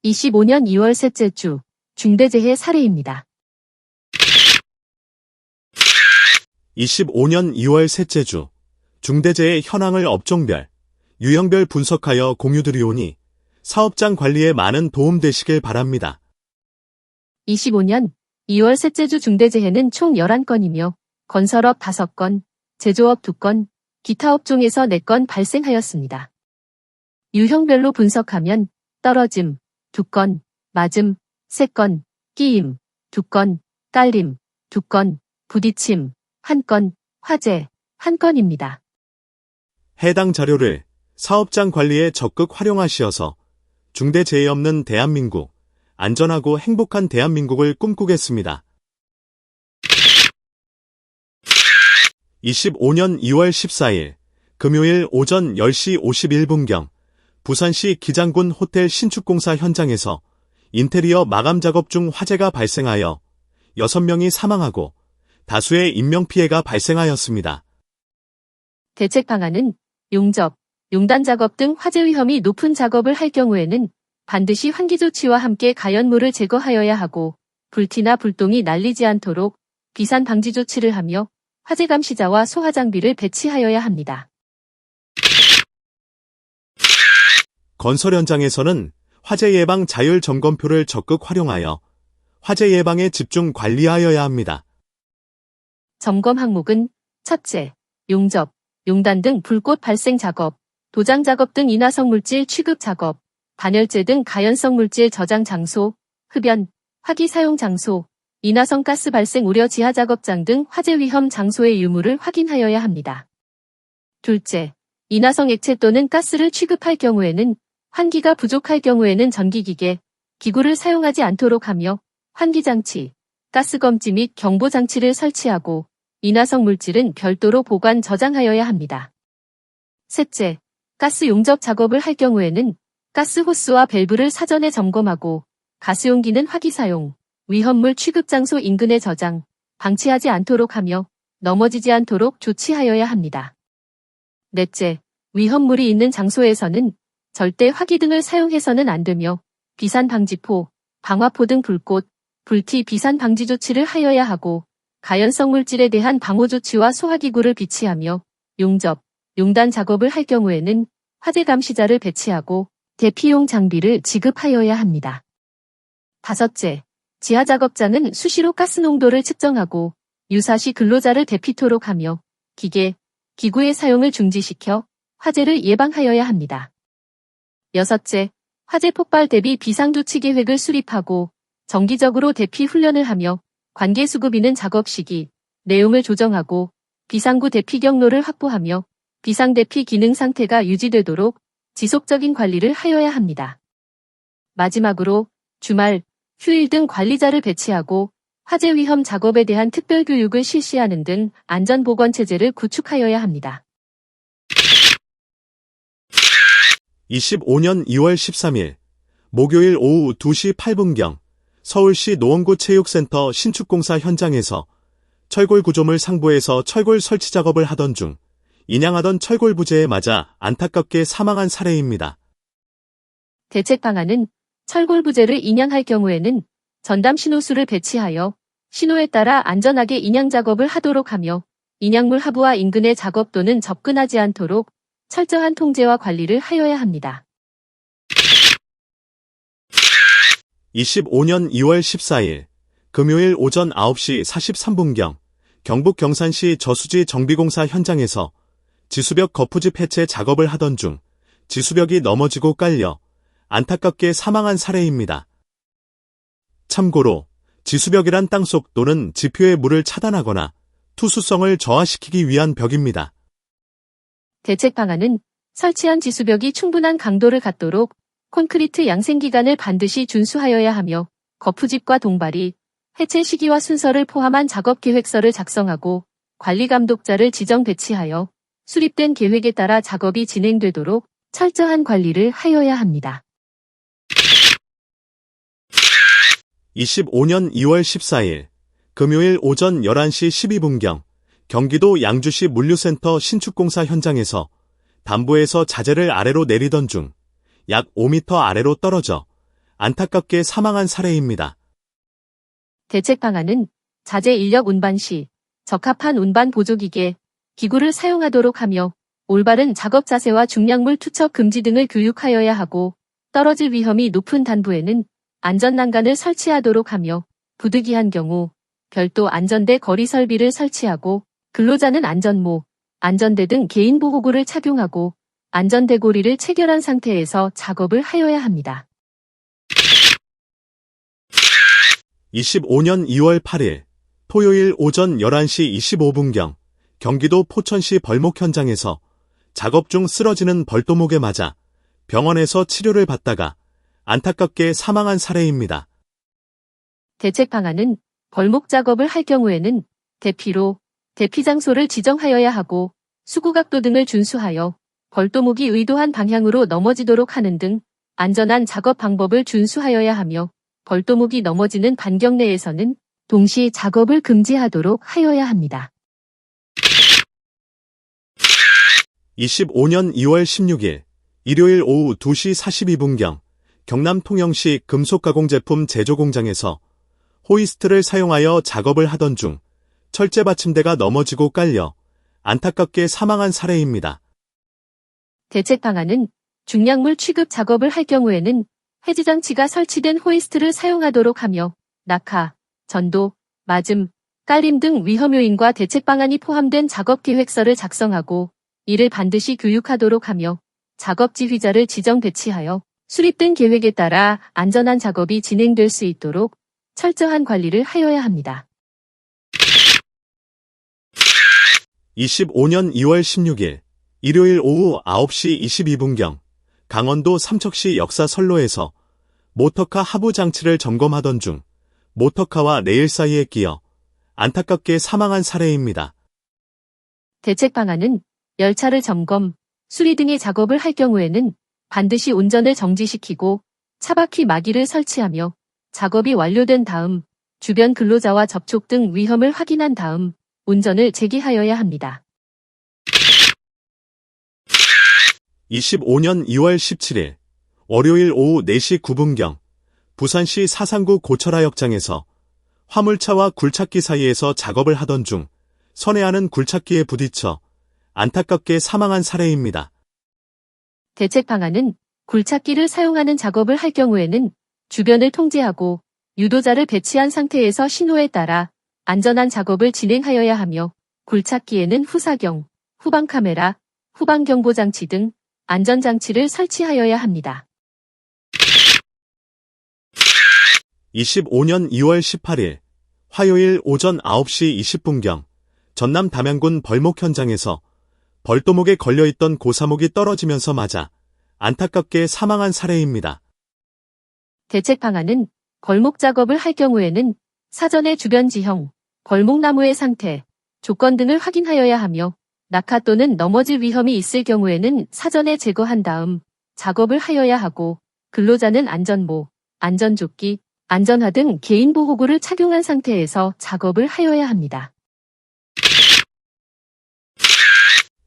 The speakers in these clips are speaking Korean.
25년 2월 셋째 주 중대재해 사례입니다. 25년 2월 셋째 주 중대재해 현황을 업종별, 유형별 분석하여 공유드리오니 사업장 관리에 많은 도움 되시길 바랍니다. 25년 2월 셋째 주 중대재해는 총 11건이며 건설업 5건, 제조업 2건, 기타 업종에서 4건 발생하였습니다. 유형별로 분석하면 떨어짐 2건, 맞음 3건, 끼임 2건, 깔림 2건, 부딪힘 1건, 화재 1건입니다. 해당 자료를 사업장 관리에 적극 활용하시어서 중대재해 없는 대한민국, 안전하고 행복한 대한민국을 꿈꾸겠습니다. 25년 2월 14일 금요일 오전 10시 51분경 부산시 기장군 호텔 신축공사 현장에서 인테리어 마감 작업 중 화재가 발생하여 6명이 사망하고 다수의 인명피해가 발생하였습니다. 대책 방안은 용접, 용단 작업 등 화재 위험이 높은 작업을 할 경우에는 반드시 환기 조치와 함께 가연물을 제거하여야 하고 불티나 불똥이 날리지 않도록 비산 방지 조치를 하며 화재 감시자와 소화 장비를 배치하여야 합니다. 건설 현장에서는 화재 예방 자율 점검표를 적극 활용하여 화재 예방에 집중 관리하여야 합니다. 점검 항목은 첫째, 용접, 용단 등 불꽃 발생 작업, 도장 작업 등 인화성 물질 취급 작업, 단열재 등 가연성 물질 저장 장소, 흡연, 화기 사용 장소, 인화성 가스 발생 우려 지하 작업장 등 화재 위험 장소의 유무를 확인하여야 합니다. 둘째, 인화성 액체 또는 가스를 취급할 경우에는 환기가 부족할 경우에는 전기기계, 기구를 사용하지 않도록 하며 환기장치, 가스검지 및 경보장치를 설치하고 인화성 물질은 별도로 보관 저장하여야 합니다. 셋째, 가스 용접 작업을 할 경우에는 가스 호스와 밸브를 사전에 점검하고 가스용기는 화기 사용, 위험물 취급 장소 인근에 저장, 방치하지 않도록 하며 넘어지지 않도록 조치하여야 합니다. 넷째, 위험물이 있는 장소에서는 절대 화기 등을 사용해서는 안 되며 비산 방지포, 방화포 등 불꽃, 불티 비산 방지 조치를 하여야 하고 가연성 물질에 대한 방호 조치와 소화기구를 비치하며 용접, 용단 작업을 할 경우에는 화재 감시자를 배치하고 대피용 장비를 지급하여야 합니다. 다섯째, 지하 작업장은 수시로 가스 농도를 측정하고 유사시 근로자를 대피토록 하며 기계, 기구의 사용을 중지시켜 화재를 예방하여야 합니다. 여섯째, 화재 폭발 대비 비상조치 계획을 수립하고 정기적으로 대피 훈련을 하며 관계 수급인은 작업 시기, 내용을 조정하고 비상구 대피 경로를 확보하며 비상대피 기능 상태가 유지되도록 지속적인 관리를 하여야 합니다. 마지막으로 주말, 휴일 등 관리자를 배치하고 화재 위험 작업에 대한 특별 교육을 실시하는 등 안전보건체제를 구축하여야 합니다. 25년 2월 13일 목요일 오후 2시 8분경 서울시 노원구 체육센터 신축공사 현장에서 철골 구조물 상부에서 철골 설치 작업을 하던 중 인양하던 철골 부재에 맞아 안타깝게 사망한 사례입니다. 대책 방안은 철골 부재를 인양할 경우에는 전담 신호수를 배치하여 신호에 따라 안전하게 인양 작업을 하도록 하며 인양물 하부와 인근의 작업 또는 접근하지 않도록 철저한 통제와 관리를 하여야 합니다. 25년 2월 14일 금요일 오전 9시 43분경 경북 경산시 저수지 정비공사 현장에서 지수벽 거푸집 해체 작업을 하던 중 지수벽이 넘어지고 깔려 안타깝게 사망한 사례입니다. 참고로 지수벽이란 땅속 또는 지표의 물을 차단하거나 투수성을 저하시키기 위한 벽입니다. 대책 방안은 설치한 지수벽이 충분한 강도를 갖도록 콘크리트 양생기간을 반드시 준수하여야 하며 거푸집과 동발이, 해체 시기와 순서를 포함한 작업 계획서를 작성하고 관리 감독자를 지정 배치하여 수립된 계획에 따라 작업이 진행되도록 철저한 관리를 하여야 합니다. 25년 2월 14일 금요일 오전 11시 12분경 경기도 양주시 물류센터 신축공사 현장에서 담보에서 자재를 아래로 내리던 중 약 5m 아래로 떨어져 안타깝게 사망한 사례입니다. 대책 방안은 자재 인력 운반 시 적합한 운반 보조기계, 기구를 사용하도록 하며 올바른 작업 자세와 중량물 투척 금지 등을 교육하여야 하고 떨어질 위험이 높은 단부에는 안전난간을 설치하도록 하며 부득이한 경우 별도 안전대 거리 설비를 설치하고 근로자는 안전모, 안전대 등 개인보호구를 착용하고 안전대고리를 체결한 상태에서 작업을 하여야 합니다. 25년 2월 8일 토요일 오전 11시 25분경 경기도 포천시 벌목 현장에서 작업 중 쓰러지는 벌도목에 맞아 병원에서 치료를 받다가 안타깝게 사망한 사례입니다. 대책 방안은 벌목 작업을 할 경우에는 대피로, 대피 장소를 지정하여야 하고 수구각도 등을 준수하여 벌도목이 의도한 방향으로 넘어지도록 하는 등 안전한 작업 방법을 준수하여야 하며 벌도목이 넘어지는 반경 내에서는 동시 작업을 금지하도록 하여야 합니다. 25년 2월 16일 일요일 오후 2시 42분경 경남 통영시 금속가공제품 제조공장에서 호이스트를 사용하여 작업을 하던 중 철제 받침대가 넘어지고 깔려 안타깝게 사망한 사례입니다. 대책 방안은 중량물 취급 작업을 할 경우에는 해지장치가 설치된 호이스트를 사용하도록 하며 낙하, 전도, 맞음, 깔림 등 위험 요인과 대책 방안이 포함된 작업 계획서를 작성하고 이를 반드시 교육하도록 하며 작업 지휘자를 지정 배치하여 수립된 계획에 따라 안전한 작업이 진행될 수 있도록 철저한 관리를 하여야 합니다. 25년 2월 16일 일요일 오후 9시 22분경 강원도 삼척시 역사선로에서 모터카 하부 장치를 점검하던 중 모터카와 레일 사이에 끼어 안타깝게 사망한 사례입니다. 대책 방안은 열차를 점검, 수리 등의 작업을 할 경우에는 반드시 운전을 정지시키고 차바퀴 마기를 설치하며 작업이 완료된 다음 주변 근로자와 접촉 등 위험을 확인한 다음 운전을 재개하여야 합니다. 25년 2월 17일 월요일 오후 4시 9분경 부산시 사상구 고철하역장에서 화물차와 굴착기 사이에서 작업을 하던 중 선회하는 굴착기에 부딪혀 안타깝게 사망한 사례입니다. 대책 방안은 굴착기를 사용하는 작업을 할 경우에는 주변을 통제하고 유도자를 배치한 상태에서 신호에 따라 안전한 작업을 진행하여야 하며 굴착기에는 후사경, 후방 카메라, 후방 경보 장치 등 안전장치를 설치하여야 합니다. 25년 2월 18일 화요일 오전 9시 20분경 전남 담양군 벌목 현장에서 벌도목에 걸려있던 고사목이 떨어지면서 맞아 안타깝게 사망한 사례입니다. 대책 방안은 벌목 작업을 할 경우에는 사전에 주변 지형, 벌목나무의 상태, 조건 등을 확인하여야 하며 낙하 또는 넘어질 위험이 있을 경우에는 사전에 제거한 다음 작업을 하여야 하고 근로자는 안전모, 안전조끼, 안전화 등 개인보호구를 착용한 상태에서 작업을 하여야 합니다.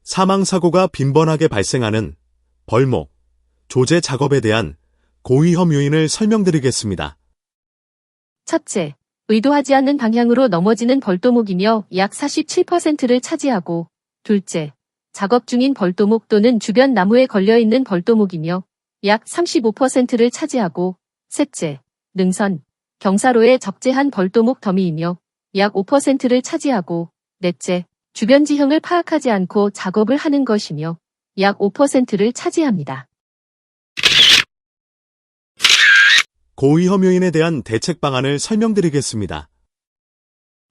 사망사고가 빈번하게 발생하는 벌목, 조제 작업에 대한 고위험 요인을 설명드리겠습니다. 첫째, 의도하지 않는 방향으로 넘어지는 벌도목이며 약 47%를 차지하고 둘째, 작업 중인 벌도목 또는 주변 나무에 걸려있는 벌도목이며 약 35%를 차지하고 셋째, 능선, 경사로에 적재한 벌도목 더미이며 약 5%를 차지하고 넷째, 주변 지형을 파악하지 않고 작업을 하는 것이며 약 5%를 차지합니다. 고위험 요인에 대한 대책 방안을 설명드리겠습니다.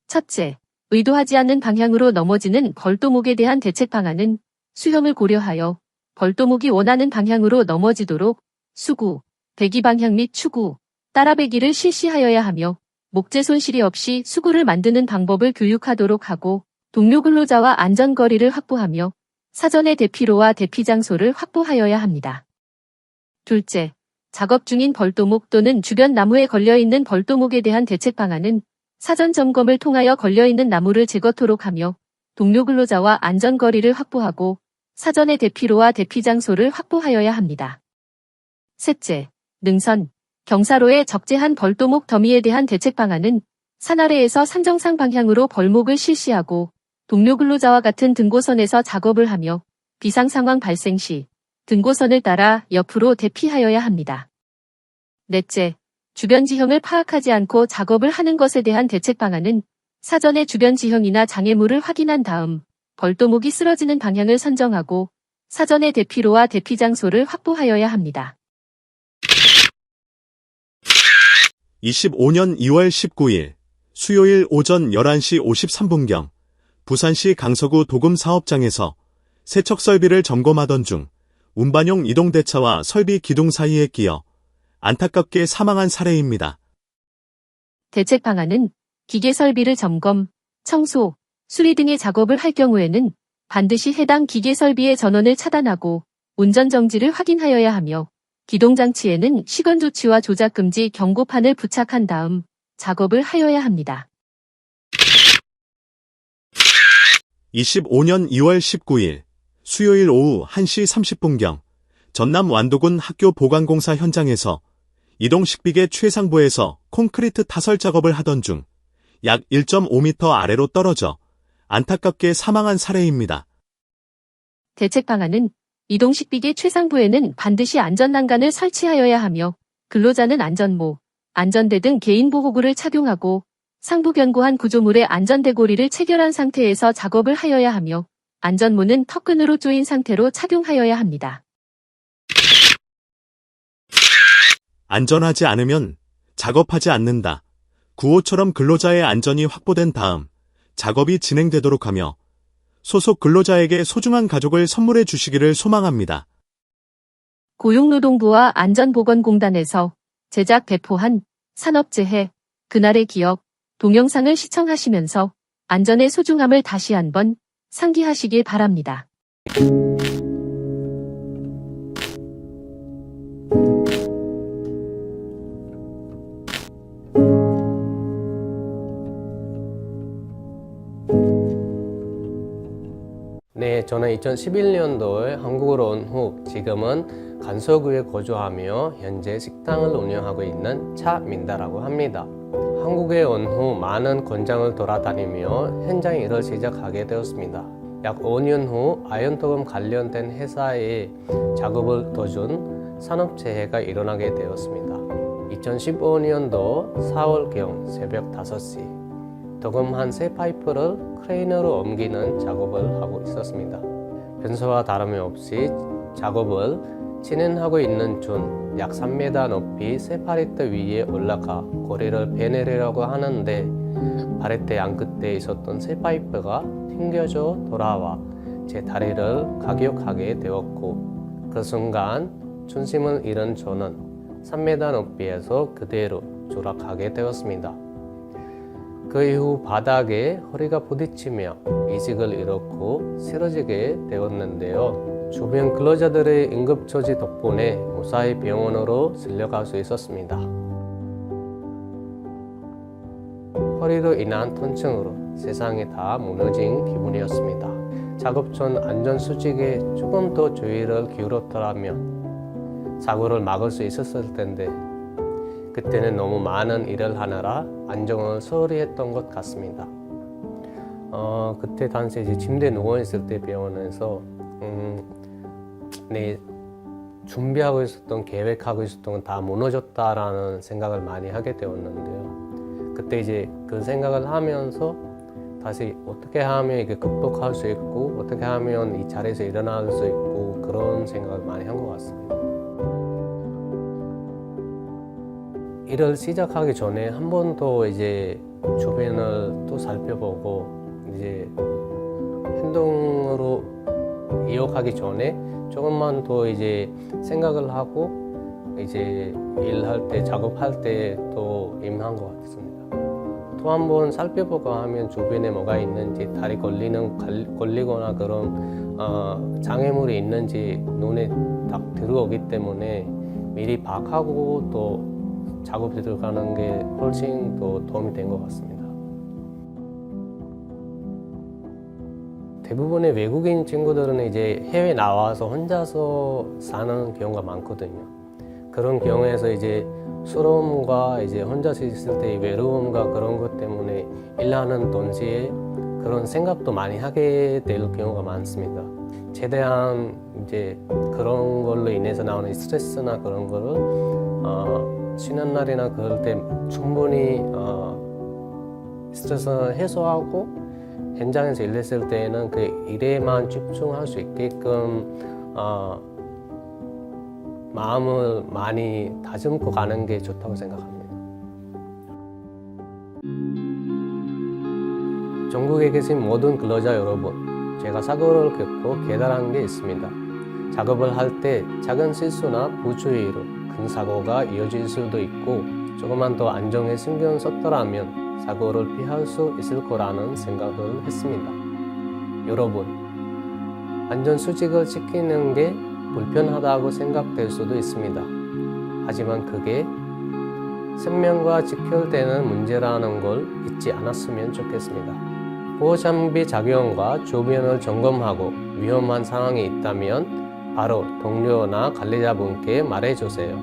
첫째, 의도하지 않는 방향으로 넘어지는 벌도목에 대한 대책 방안은 수형을 고려하여 벌도목이 원하는 방향으로 넘어지도록 수구, 배기 방향 및 추구, 따라배기를 실시하여야 하며 목재 손실이 없이 수구를 만드는 방법을 교육하도록 하고 동료 근로자와 안전거리를 확보하며 사전에 대피로와 대피 장소를 확보하여야 합니다. 둘째, 작업 중인 벌도목 또는 주변 나무에 걸려있는 벌도목에 대한 대책 방안은 사전 점검을 통하여 걸려있는 나무를 제거토록 하며 동료 근로자와 안전거리를 확보하고 사전에 대피로와 대피 장소를 확보하여야 합니다. 셋째, 능선, 경사로의 적재한 벌도목 더미에 대한 대책 방안은 산 아래에서 산정상 방향으로 벌목을 실시하고 동료 근로자와 같은 등고선에서 작업을 하며 비상 상황 발생 시 등고선을 따라 옆으로 대피하여야 합니다. 넷째, 주변 지형을 파악하지 않고 작업을 하는 것에 대한 대책 방안은 사전에 주변 지형이나 장애물을 확인한 다음 벌도목이 쓰러지는 방향을 선정하고 사전에 대피로와 대피 장소를 확보하여야 합니다. 25년 2월 19일 수요일 오전 11시 53분경 부산시 강서구 도금 사업장에서 세척 설비를 점검하던 중 운반용 이동대차와 설비 기둥 사이에 끼어 안타깝게 사망한 사례입니다. 대책 방안은 기계 설비를 점검, 청소, 수리 등의 작업을 할 경우에는 반드시 해당 기계 설비의 전원을 차단하고 운전 정지를 확인하여야 하며 기동장치에는 시건 조치와 조작 금지 경고판을 부착한 다음 작업을 하여야 합니다. 25년 2월 19일 수요일 오후 1시 30분경 전남 완도군 학교 보강공사 현장에서 이동식비계 최상부에서 콘크리트 타설 작업을 하던 중 약 1.5m 아래로 떨어져 안타깝게 사망한 사례입니다. 대책 방안은 이동식비계 최상부에는 반드시 안전난간을 설치하여야 하며 근로자는 안전모, 안전대 등 개인보호구를 착용하고 상부 견고한 구조물의 안전대고리를 체결한 상태에서 작업을 하여야 하며 안전모는 턱끈으로 조인 상태로 착용하여야 합니다. 안전하지 않으면 작업하지 않는다. 구호처럼 근로자의 안전이 확보된 다음 작업이 진행되도록 하며 소속 근로자에게 소중한 가족을 선물해 주시기를 소망합니다. 고용노동부와 안전보건공단에서 제작 배포한 산업재해, 그날의 기억, 동영상을 시청하시면서 안전의 소중함을 다시 한번 상기하시길 바랍니다. 네, 저는 2011년도에 한국으로 온 후 지금은 간서구에 거주하며 현재 식당을 운영하고 있는 차민다라고 합니다. 한국에 온 후 많은 공장을 돌아다니며 현장 일을 시작하게 되었습니다. 약 5년 후 아연토금 관련된 회사에 작업을 도중 산업재해가 일어나게 되었습니다. 2015년도 4월경 새벽 5시 도금한 새 파이프를 크레인으로 옮기는 작업을 하고 있었습니다. 평소와 다름이 없이 작업을 진행하고 있는 중 약 3m 높이 새 파레트 위에 올라가 고리를 빼내려고 하는데 파레트 양 끝에 있었던 새 파이프가 튕겨져 돌아와 제 다리를 가격하게 되었고 그 순간 중심을 잃은 저는 3m 높이에서 그대로 추락하게 되었습니다. 그 이후 바닥에 허리가 부딪히며 의식을 잃었고 쓰러지게 되었는데요. 주변 근로자들의 응급처치 덕분에 무사히 병원으로 실려갈 수 있었습니다. 허리로 인한 통증으로 세상이 다 무너진 기분이었습니다. 작업 전 안전수칙에 조금 더 주의를 기울였더라면 사고를 막을 수 있었을 텐데 그때는 너무 많은 일을 하느라 안정을 소홀히 했던 것 같습니다. 그때 당시에 이제 침대에 누워있을 때 병원에서 준비하고 있었던, 계획하고 있었던 건 다 무너졌다라는 생각을 많이 하게 되었는데요. 그때 이제 그 생각을 하면서 다시 어떻게 하면 이게 극복할 수 있고 어떻게 하면 이 자리에서 일어날 수 있고 그런 생각을 많이 한 것 같습니다. 일을 시작하기 전에 한 번 더 이제 주변을 또 살펴보고 이제 행동으로 이어가기 전에 조금만 더 이제 생각을 하고 이제 일할 때, 작업할 때 또 임한 것 같습니다. 또 한 번 살펴보고 하면 주변에 뭐가 있는지, 다리 걸리거나 그런 장애물이 있는지 눈에 딱 들어오기 때문에 미리 파악하고 또 작업에 들어가는 게 훨씬 더 도움이 된 것 같습니다. 대부분의 외국인 친구들은 이제 해외 나와서 혼자서 사는 경우가 많거든요. 그런 경우에서 이제 수로움과 이제 혼자서 있을 때의 외로움과 그런 것 때문에 일하는 동시에 그런 생각도 많이 하게 될 경우가 많습니다. 최대한 이제 그런 걸로 인해서 나오는 스트레스나 그런 거를 쉬는 날이나 그럴 때 충분히 스트레스 해소하고 현장에서 일했을 때는 그 일에만 집중할 수 있게끔 마음을 많이 다듬고 가는 게 좋다고 생각합니다. 전국에 계신 모든 근로자 여러분, 제가 사고를 겪고 깨달은 게 있습니다. 작업을 할 때 작은 실수나 부주의로 큰 사고가 이어질 수도 있고 조금만 더 안정에 신경 썼더라면 사고를 피할 수 있을 거라는 생각을 했습니다. 여러분, 안전수칙을 지키는 게 불편하다고 생각될 수도 있습니다. 하지만 그게 생명과 직결되는 문제라는 걸 잊지 않았으면 좋겠습니다. 보호장비 착용과 주변을 점검하고 위험한 상황이 있다면 바로 동료나 관리자분께 말해주세요.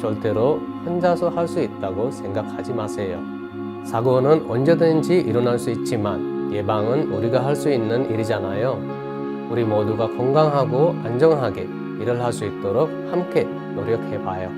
절대로 혼자서 할 수 있다고 생각하지 마세요. 사고는 언제든지 일어날 수 있지만 예방은 우리가 할 수 있는 일이잖아요. 우리 모두가 건강하고 안전하게 일을 할 수 있도록 함께 노력해봐요.